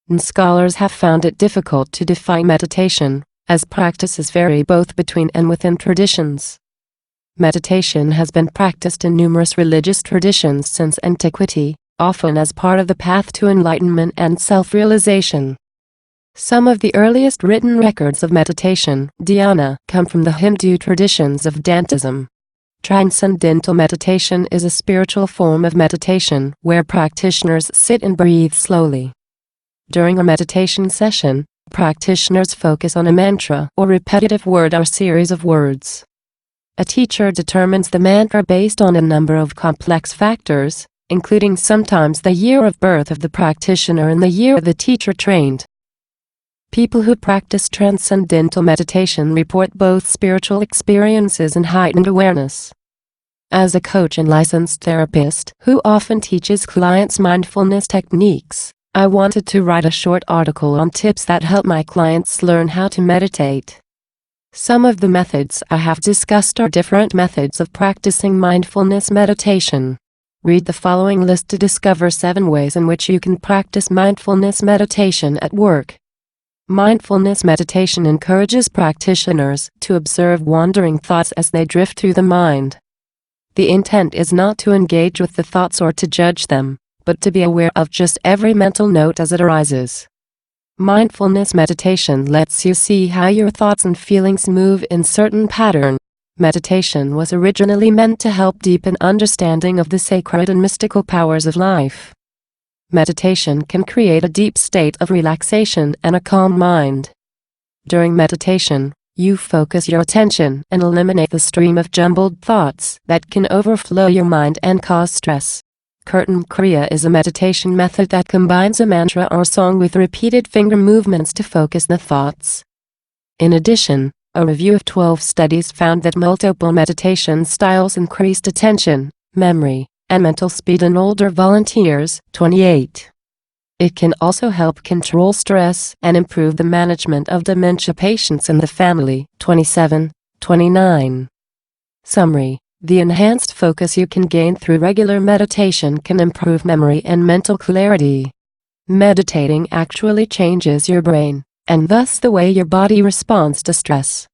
nScholars have found it difficult to define meditation, as practices vary both between and within traditions. Meditation has been practiced in numerous religious traditions since antiquity, often as part of the path to enlightenment and self-realization. Some of the earliest written records of meditation, Dhyana, come from the Hindu traditions of Vedantism. Transcendental meditation is a spiritual form of meditation where practitioners sit and breathe slowly. During a meditation session, practitioners focus on a mantra or repetitive word or series of words. A teacher determines the mantra based on a number of complex factors, including sometimes the year of birth of the practitioner and the year the teacher trained. People who practice transcendental meditation report both spiritual experiences and heightened awareness. As a coach and licensed therapist who often teaches clients mindfulness techniques, I wanted to write a short article on tips that help my clients learn how to meditate. Some of the methods I have discussed are different methods of practicing mindfulness meditation. Read the following list to discover 7 ways in which you can practice mindfulness meditation at work. Mindfulness meditation encourages practitioners to observe wandering thoughts as they drift through the mind. The intent is not to engage with the thoughts or to judge them, but to be aware of just every mental note as it arises. Mindfulness meditation lets you see how your thoughts and feelings move in certain pattern. Meditation was originally meant to help deepen understanding of the sacred and mystical powers of life. Meditation can create a deep state of relaxation and a calm mind. During meditation, you focus your attention and eliminate the stream of jumbled thoughts that can overflow your mind and cause stress. Kirtan Kriya is a meditation method that combines a mantra or song with repeated finger movements to focus the thoughts. In addition, a review of 12 studies found that multiple meditation styles increased attention, memory, and mental speed in older volunteers, 28. It can also help control stress and improve the management of dementia patients in the family, 27, 29. Summary: the enhanced focus you can gain through regular meditation can improve memory and mental clarity. Meditating actually changes your brain, and thus the way your body responds to stress.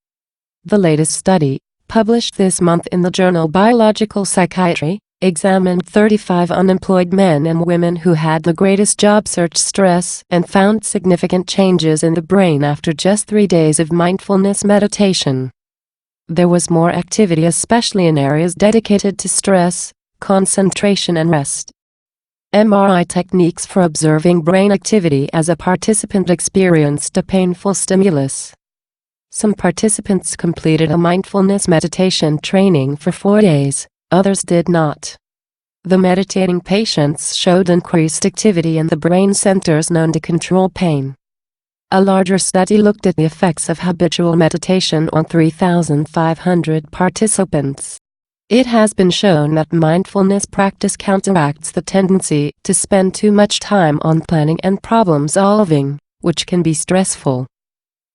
The latest study, published this month in the journal Biological Psychiatry, examined 35 unemployed men and women who had the greatest job search stress and found significant changes in the brain after just 3 days of mindfulness meditation. There was more activity, especially in areas dedicated to stress, concentration and rest. MRI techniques for observing brain activity as a participant experienced a painful stimulus. Some participants completed a mindfulness meditation training for 4 days. Others did not. The meditating patients showed increased activity in the brain centers known to control pain. A larger study looked at the effects of habitual meditation on 3,500 participants. It has been shown that mindfulness practice counteracts the tendency to spend too much time on planning and problem solving, which can be stressful.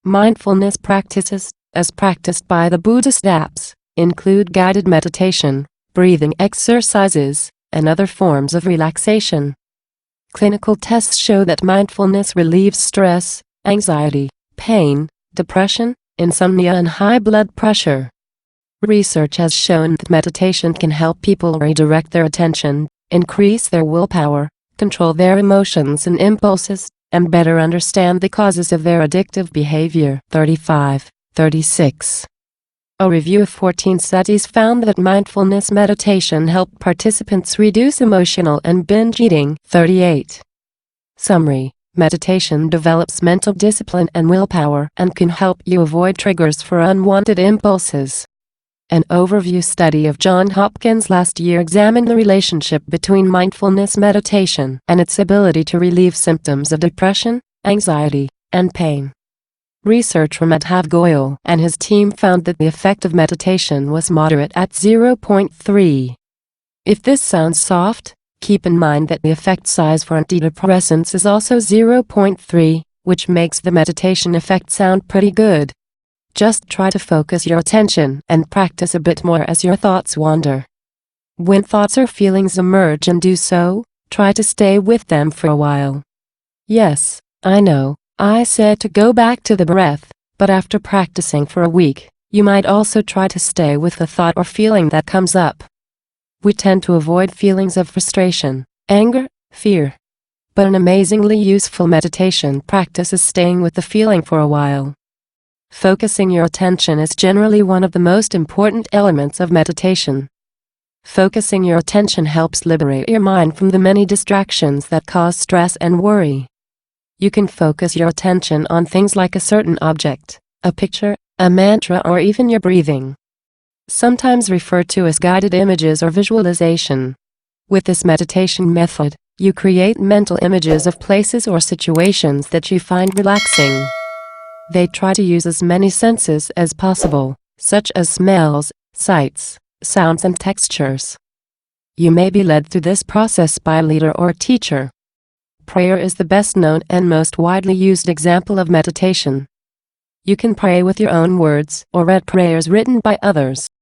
Mindfulness practices, as practiced by the Buddhist apps, include guided meditation, breathing exercises, and other forms of relaxation. Clinical tests show that mindfulness relieves stress, anxiety, pain, depression, insomnia and high blood pressure. Research has shown that meditation can help people redirect their attention, increase their willpower, control their emotions and impulses, and better understand the causes of their addictive behavior. 35, 36. A review of 14 studies found that mindfulness meditation helped participants reduce emotional and binge eating. 38. Summary: meditation develops mental discipline and willpower and can help you avoid triggers for unwanted impulses. An overview study of Johns Hopkins last year examined the relationship between mindfulness meditation and its ability to relieve symptoms of depression, anxiety, and pain. Research from Madhav Goyal and his team found that the effect of meditation was moderate at 0.3. If this sounds soft, keep in mind that the effect size for antidepressants is also 0.3, which makes the meditation effect sound pretty good. Just try to focus your attention and practice a bit more as your thoughts wander. When thoughts or feelings emerge and do so, try to stay with them for a while. Yes, I know, I said to go back to the breath, but after practicing for a week, you might also try to stay with the thought or feeling that comes up. We tend to avoid feelings of frustration, anger, fear. But an amazingly useful meditation practice is staying with the feeling for a while. Focusing your attention is generally one of the most important elements of meditation. Focusing your attention helps liberate your mind from the many distractions that cause stress and worry. You can focus your attention on things like a certain object, a picture, a mantra, or even your breathing. Sometimes referred to as guided images or visualization. With this meditation method, you create mental images of places or situations that you find relaxing. They try to use as many senses as possible, such as smells, sights, sounds, and textures. You may be led through this process by a leader or teacher. Prayer is the best known and most widely used example of meditation. You can pray with your own words or read prayers written by others.